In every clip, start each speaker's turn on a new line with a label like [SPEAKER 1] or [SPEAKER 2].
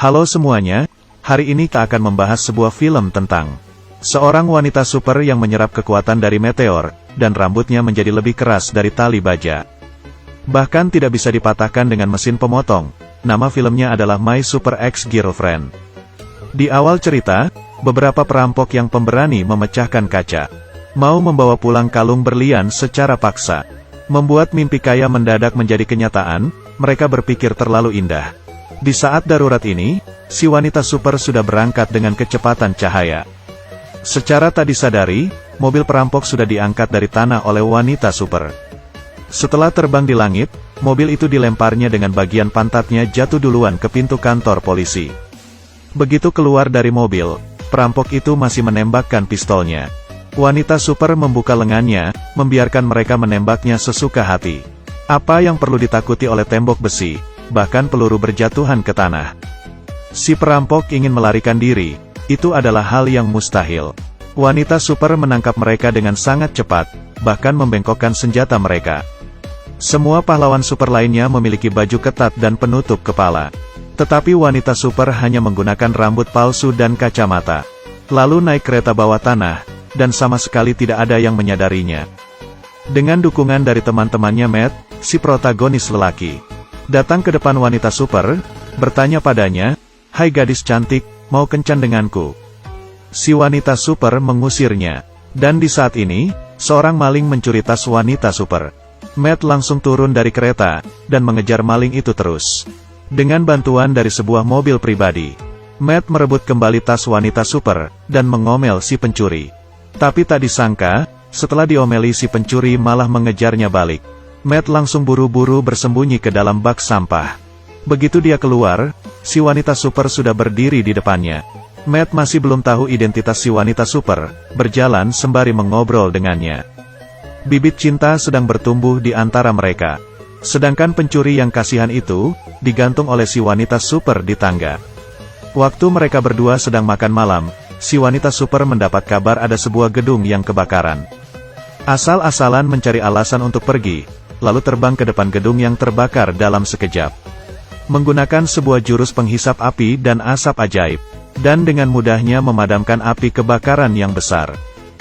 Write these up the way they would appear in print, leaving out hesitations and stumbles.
[SPEAKER 1] Halo semuanya, hari ini kita akan membahas sebuah film tentang seorang wanita super yang menyerap kekuatan dari meteor, dan rambutnya menjadi lebih keras dari tali baja. Bahkan tidak bisa dipatahkan dengan mesin pemotong. Nama filmnya adalah My Super Ex-Girlfriend. Di awal cerita, beberapa perampok yang pemberani memecahkan kaca. Mau membawa pulang kalung berlian secara paksa. Membuat mimpi kaya mendadak menjadi kenyataan, mereka berpikir terlalu indah. Di saat darurat ini, si wanita super sudah berangkat dengan kecepatan cahaya. Secara tak disadari, mobil perampok sudah diangkat dari tanah oleh wanita super. Setelah terbang di langit, mobil itu dilemparnya dengan bagian pantatnya jatuh duluan ke pintu kantor polisi. Begitu keluar dari mobil, perampok itu masih menembakkan pistolnya. Wanita super membuka lengannya, membiarkan mereka menembaknya sesuka hati. Apa yang perlu ditakuti oleh tembok besi, bahkan peluru berjatuhan ke tanah. Si perampok ingin melarikan diri, itu adalah hal yang mustahil. Wanita super menangkap mereka dengan sangat cepat, bahkan membengkokkan senjata mereka. Semua pahlawan super lainnya memiliki baju ketat dan penutup kepala. Tetapi wanita super hanya menggunakan rambut palsu dan kacamata. Lalu naik kereta bawah tanah, dan sama sekali tidak ada yang menyadarinya. Dengan dukungan dari teman-temannya Matt, si protagonis lelaki datang ke depan wanita super, bertanya padanya, "Hai gadis cantik, mau kencan denganku?" Si wanita super mengusirnya. Dan di saat ini, seorang maling mencuri tas wanita super. Matt langsung turun dari kereta, dan mengejar maling itu terus. Dengan bantuan dari sebuah mobil pribadi, Matt merebut kembali tas wanita super, dan mengomel si pencuri. Tapi tak disangka, setelah diomeli si pencuri malah mengejarnya balik. Matt langsung buru-buru bersembunyi ke dalam bak sampah. Begitu dia keluar, si wanita super sudah berdiri di depannya. Matt masih belum tahu identitas si wanita super, berjalan sembari mengobrol dengannya. Bibit cinta sedang bertumbuh di antara mereka. Sedangkan pencuri yang kasihan itu, digantung oleh si wanita super di tangga. Waktu mereka berdua sedang makan malam, si wanita super mendapat kabar ada sebuah gedung yang kebakaran. Asal-asalan mencari alasan untuk pergi, lalu terbang ke depan gedung yang terbakar dalam sekejap. Menggunakan sebuah jurus penghisap api dan asap ajaib, dan dengan mudahnya memadamkan api kebakaran yang besar.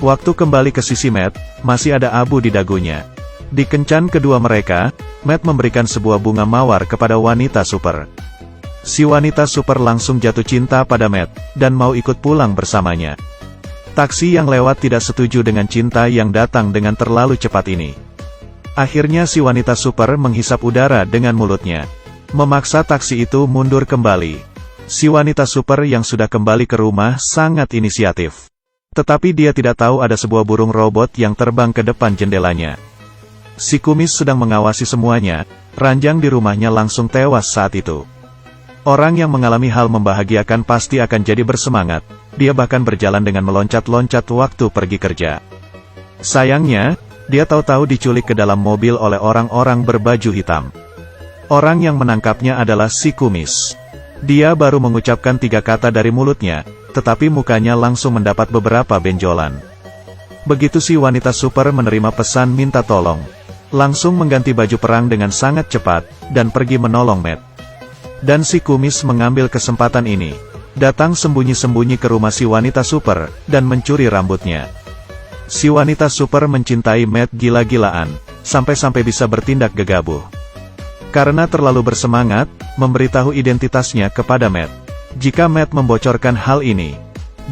[SPEAKER 1] Waktu kembali ke sisi Matt, masih ada abu di dagunya. Di kencan kedua mereka, Matt memberikan sebuah bunga mawar kepada wanita super. Si wanita super langsung jatuh cinta pada Matt, dan mau ikut pulang bersamanya. Taksi yang lewat tidak setuju dengan cinta yang datang dengan terlalu cepat ini. Akhirnya si wanita super menghisap udara dengan mulutnya. Memaksa taksi itu mundur kembali. Si wanita super yang sudah kembali ke rumah sangat inisiatif. Tetapi dia tidak tahu ada sebuah burung robot yang terbang ke depan jendelanya. Si kumis sedang mengawasi semuanya, ranjang di rumahnya langsung tewas saat itu. Orang yang mengalami hal membahagiakan pasti akan jadi bersemangat, dia bahkan berjalan dengan meloncat-loncat waktu pergi kerja. Sayangnya, dia tahu-tahu diculik ke dalam mobil oleh orang-orang berbaju hitam. Orang yang menangkapnya adalah si kumis. Dia baru mengucapkan 3 kata dari mulutnya, tetapi mukanya langsung mendapat beberapa benjolan. Begitu si wanita super menerima pesan minta tolong, langsung mengganti baju perang dengan sangat cepat, dan pergi menolong Matt. Dan si kumis mengambil kesempatan ini, datang sembunyi-sembunyi ke rumah si wanita super, dan mencuri rambutnya. Si wanita super mencintai Matt gila-gilaan, sampai-sampai bisa bertindak gegabah. Karena terlalu bersemangat, memberitahu identitasnya kepada Matt. Jika Matt membocorkan hal ini,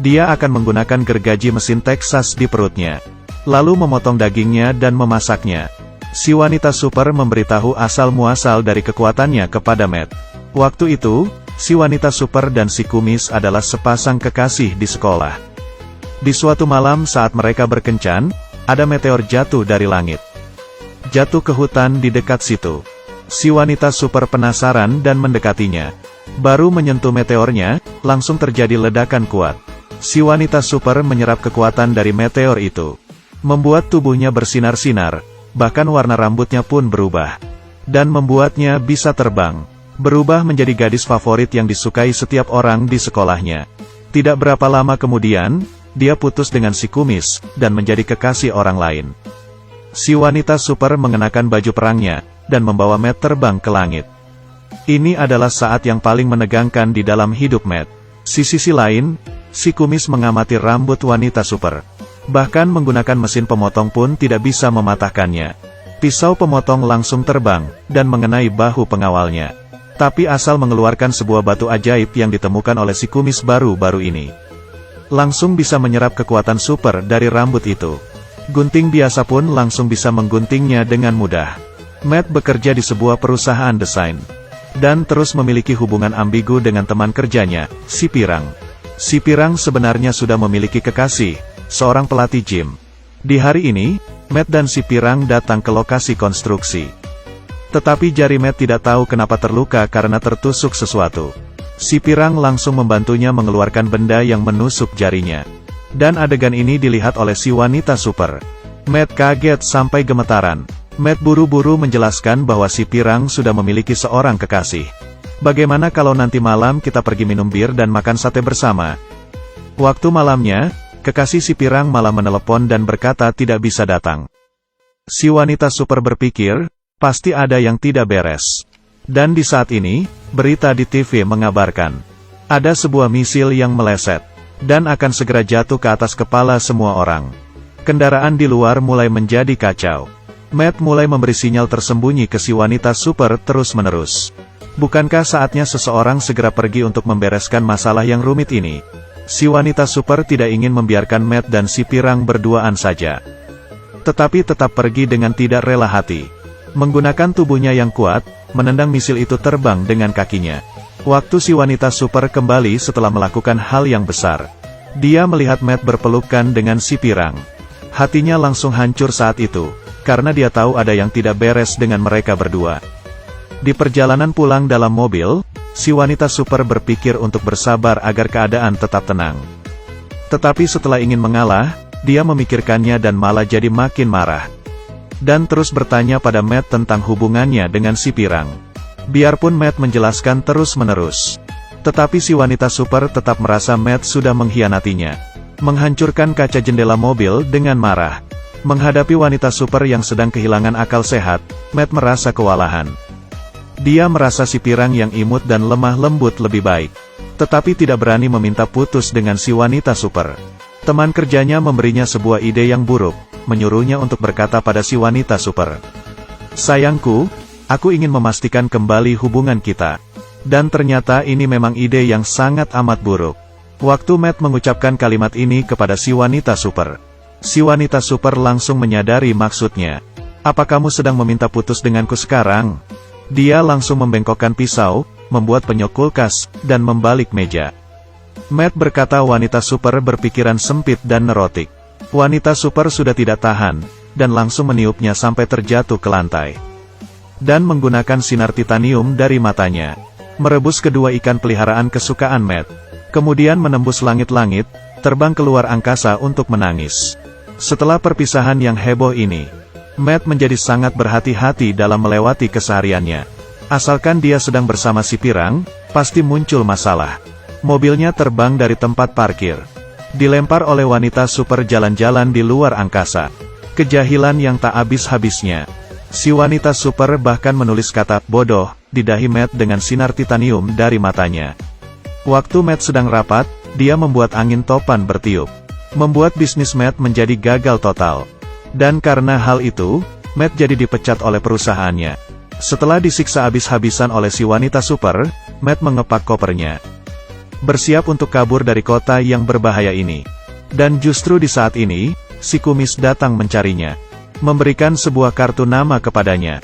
[SPEAKER 1] dia akan menggunakan gergaji mesin Texas di perutnya, lalu memotong dagingnya dan memasaknya. Si wanita super memberitahu asal-muasal dari kekuatannya kepada Matt. Waktu itu, si wanita super dan si kumis adalah sepasang kekasih di sekolah. Di suatu malam saat mereka berkencan, ada meteor jatuh dari langit. Jatuh ke hutan di dekat situ. Si wanita super penasaran dan mendekatinya. Baru menyentuh meteornya, langsung terjadi ledakan kuat. Si wanita super menyerap kekuatan dari meteor itu. Membuat tubuhnya bersinar-sinar, bahkan warna rambutnya pun berubah. Dan membuatnya bisa terbang. Berubah menjadi gadis favorit yang disukai setiap orang di sekolahnya. Tidak berapa lama kemudian, dia putus dengan si kumis, dan menjadi kekasih orang lain. Si wanita super mengenakan baju perangnya, dan membawa Matt terbang ke langit. Ini adalah saat yang paling menegangkan di dalam hidup Matt. Di sisi lain, si kumis mengamati rambut wanita super. Bahkan menggunakan mesin pemotong pun tidak bisa mematahkannya. Pisau pemotong langsung terbang, dan mengenai bahu pengawalnya. Tapi asal mengeluarkan sebuah batu ajaib yang ditemukan oleh si kumis baru-baru ini. Langsung bisa menyerap kekuatan super dari rambut itu. Gunting biasa pun langsung bisa mengguntingnya dengan mudah. Matt bekerja di sebuah perusahaan desain. Dan terus memiliki hubungan ambigu dengan teman kerjanya, si Pirang. Si Pirang sebenarnya sudah memiliki kekasih, seorang pelatih gym. Di hari ini, Matt dan si Pirang datang ke lokasi konstruksi. Tetapi jari Matt tidak tahu kenapa terluka karena tertusuk sesuatu. Si Pirang langsung membantunya mengeluarkan benda yang menusuk jarinya. Dan adegan ini dilihat oleh si wanita super. Matt kaget sampai gemetaran. Matt buru-buru menjelaskan bahwa si Pirang sudah memiliki seorang kekasih. Bagaimana kalau nanti malam kita pergi minum bir dan makan sate bersama? Waktu malamnya, kekasih si Pirang malah menelepon dan berkata tidak bisa datang. Si wanita super berpikir, pasti ada yang tidak beres. Dan di saat ini, berita di TV mengabarkan, ada sebuah misil yang meleset, dan akan segera jatuh ke atas kepala semua orang. Kendaraan di luar mulai menjadi kacau. Matt mulai memberi sinyal tersembunyi ke si wanita super terus-menerus. Bukankah saatnya seseorang segera pergi untuk membereskan masalah yang rumit ini? Si wanita super tidak ingin membiarkan Matt dan si Pirang berduaan saja. Tetapi tetap pergi dengan tidak rela hati. Menggunakan tubuhnya yang kuat, menendang misil itu terbang dengan kakinya. Waktu si wanita super kembali setelah melakukan hal yang besar. Dia melihat Matt berpelukan dengan si Pirang. Hatinya langsung hancur saat itu. Karena dia tahu ada yang tidak beres dengan mereka berdua. Di perjalanan pulang dalam mobil, si wanita super berpikir untuk bersabar agar keadaan tetap tenang. Tetapi setelah ingin mengalah, dia memikirkannya dan malah jadi makin marah. Dan terus bertanya pada Matt tentang hubungannya dengan si Pirang. Biarpun Matt menjelaskan terus-menerus. Tetapi si wanita super tetap merasa Matt sudah mengkhianatinya. Menghancurkan kaca jendela mobil dengan marah. Menghadapi wanita super yang sedang kehilangan akal sehat, Matt merasa kewalahan. Dia merasa si Pirang yang imut dan lemah lembut lebih baik. Tetapi tidak berani meminta putus dengan si wanita super. Teman kerjanya memberinya sebuah ide yang buruk, menyuruhnya untuk berkata pada si wanita super. Sayangku, aku ingin memastikan kembali hubungan kita. Dan ternyata ini memang ide yang sangat amat buruk. Waktu Matt mengucapkan kalimat ini kepada si wanita super. Si wanita super langsung menyadari maksudnya. Apa kamu sedang meminta putus denganku sekarang? Dia langsung membengkokkan pisau, membuat penyok kulkas, dan membalik meja. Matt berkata wanita super berpikiran sempit dan nerotik. Wanita super sudah tidak tahan, dan langsung meniupnya sampai terjatuh ke lantai. Dan menggunakan sinar titanium dari matanya. Merebus kedua ikan peliharaan kesukaan Matt. Kemudian menembus langit-langit, terbang keluar angkasa untuk menangis. Setelah perpisahan yang heboh ini, Matt menjadi sangat berhati-hati dalam melewati kesehariannya. Asalkan dia sedang bersama si Pirang, pasti muncul masalah. Mobilnya terbang dari tempat parkir. Dilempar oleh wanita super jalan-jalan di luar angkasa. Kejahilan yang tak habis-habisnya. Si wanita super bahkan menulis kata bodoh di dahi Matt dengan sinar titanium dari matanya. Waktu Matt sedang rapat, dia membuat angin topan bertiup. Membuat bisnis Matt menjadi gagal total. Dan karena hal itu, Matt jadi dipecat oleh perusahaannya. Setelah disiksa habis-habisan oleh si wanita super, Matt mengepak kopernya. Bersiap untuk kabur dari kota yang berbahaya ini. Dan justru di saat ini, si kumis datang mencarinya. Memberikan sebuah kartu nama kepadanya.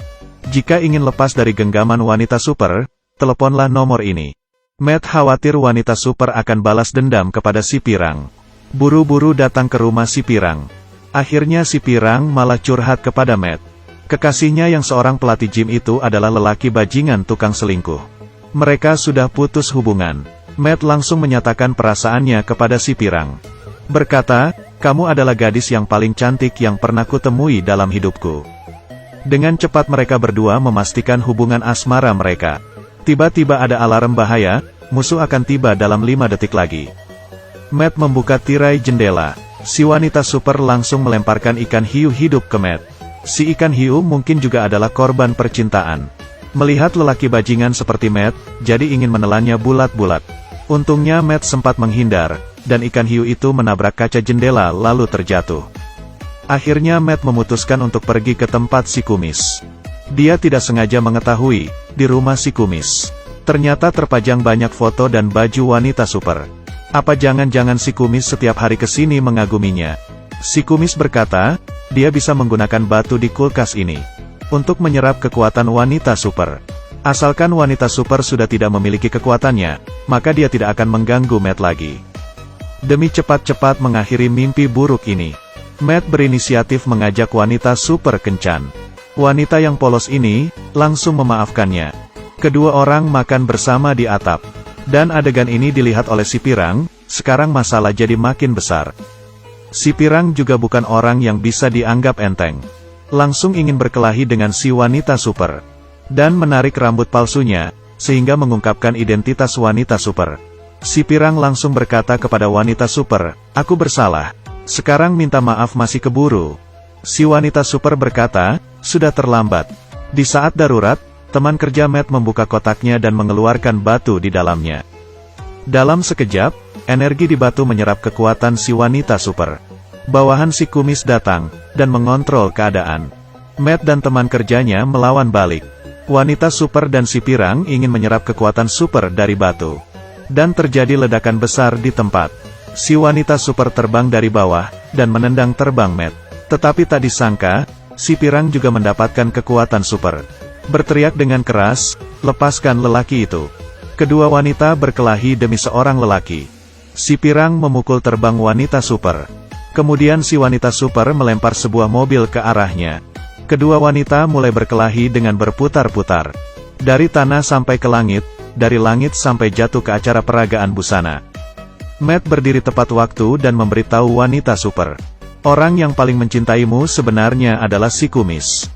[SPEAKER 1] Jika ingin lepas dari genggaman wanita super, teleponlah nomor ini. Matt khawatir wanita super akan balas dendam kepada si Pirang. Buru-buru datang ke rumah si Pirang. Akhirnya si Pirang malah curhat kepada Matt. Kekasihnya yang seorang pelatih gym itu adalah lelaki bajingan tukang selingkuh. Mereka sudah putus hubungan. Matt langsung menyatakan perasaannya kepada si Pirang. Berkata, kamu adalah gadis yang paling cantik yang pernah kutemui dalam hidupku. Dengan cepat mereka berdua memastikan hubungan asmara mereka. Tiba-tiba ada alarm bahaya, musuh akan tiba dalam 5 detik lagi. Matt membuka tirai jendela. Si wanita super langsung melemparkan ikan hiu hidup ke Matt. Si ikan hiu mungkin juga adalah korban percintaan. Melihat lelaki bajingan seperti Matt, jadi ingin menelannya bulat-bulat. Untungnya Matt sempat menghindar, dan ikan hiu itu menabrak kaca jendela lalu terjatuh. Akhirnya Matt memutuskan untuk pergi ke tempat si kumis. Dia tidak sengaja mengetahui, di rumah si kumis ternyata terpajang banyak foto dan baju wanita super. Apa jangan-jangan si kumis setiap hari kesini mengaguminya? Si kumis berkata, dia bisa menggunakan batu di kulkas ini untuk menyerap kekuatan wanita super. Asalkan wanita super sudah tidak memiliki kekuatannya, maka dia tidak akan mengganggu Matt lagi. Demi cepat-cepat mengakhiri mimpi buruk ini, Matt berinisiatif mengajak wanita super kencan. Wanita yang polos ini langsung memaafkannya. Kedua orang makan bersama di atap. Dan adegan ini dilihat oleh si pirang, sekarang masalah jadi makin besar. Si pirang juga bukan orang yang bisa dianggap enteng. Langsung ingin berkelahi dengan si wanita super. Dan menarik rambut palsunya, sehingga mengungkapkan identitas wanita super. Si pirang langsung berkata kepada wanita super, "Aku bersalah. Sekarang minta maaf masih keburu." Si wanita super berkata, "Sudah terlambat." Di saat darurat, teman kerja Matt membuka kotaknya dan mengeluarkan batu di dalamnya. Dalam sekejap, energi di batu menyerap kekuatan si wanita super. Bawahan si kumis datang, dan mengontrol keadaan. Matt dan teman kerjanya melawan balik. Wanita super dan si pirang ingin menyerap kekuatan super dari batu. Dan terjadi ledakan besar di tempat. Si wanita super terbang dari bawah, dan menendang terbang Matt. Tetapi tak disangka, si pirang juga mendapatkan kekuatan super. Berteriak dengan keras, "Lepaskan lelaki itu." Kedua wanita berkelahi demi seorang lelaki. Si pirang memukul terbang wanita super. Kemudian si wanita super melempar sebuah mobil ke arahnya. Kedua wanita mulai berkelahi dengan berputar-putar. Dari tanah sampai ke langit, dari langit sampai jatuh ke acara peragaan busana. Matt berdiri tepat waktu dan memberitahu wanita super. Orang yang paling mencintaimu sebenarnya adalah si kumis.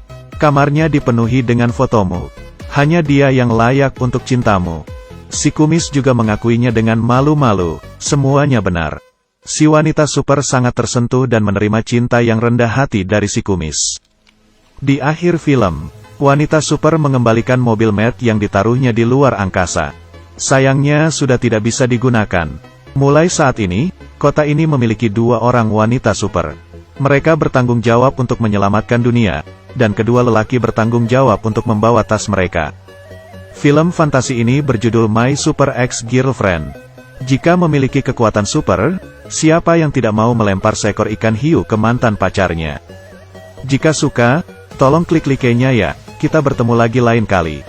[SPEAKER 1] Kamarnya dipenuhi dengan fotomu. Hanya dia yang layak untuk cintamu. Si kumis juga mengakuinya dengan malu-malu, semuanya benar. Si wanita super sangat tersentuh dan menerima cinta yang rendah hati dari si kumis. Di akhir film, wanita super mengembalikan mobil Matt yang ditaruhnya di luar angkasa. Sayangnya sudah tidak bisa digunakan. Mulai saat ini, kota ini memiliki dua orang wanita super. Mereka bertanggung jawab untuk menyelamatkan dunia, dan kedua lelaki bertanggung jawab untuk membawa tas mereka. Film fantasi ini berjudul My Super Ex-Girlfriend. Jika memiliki kekuatan super, siapa yang tidak mau melempar seekor ikan hiu ke mantan pacarnya? Jika suka, tolong klik like-nya ya, kita bertemu lagi lain kali.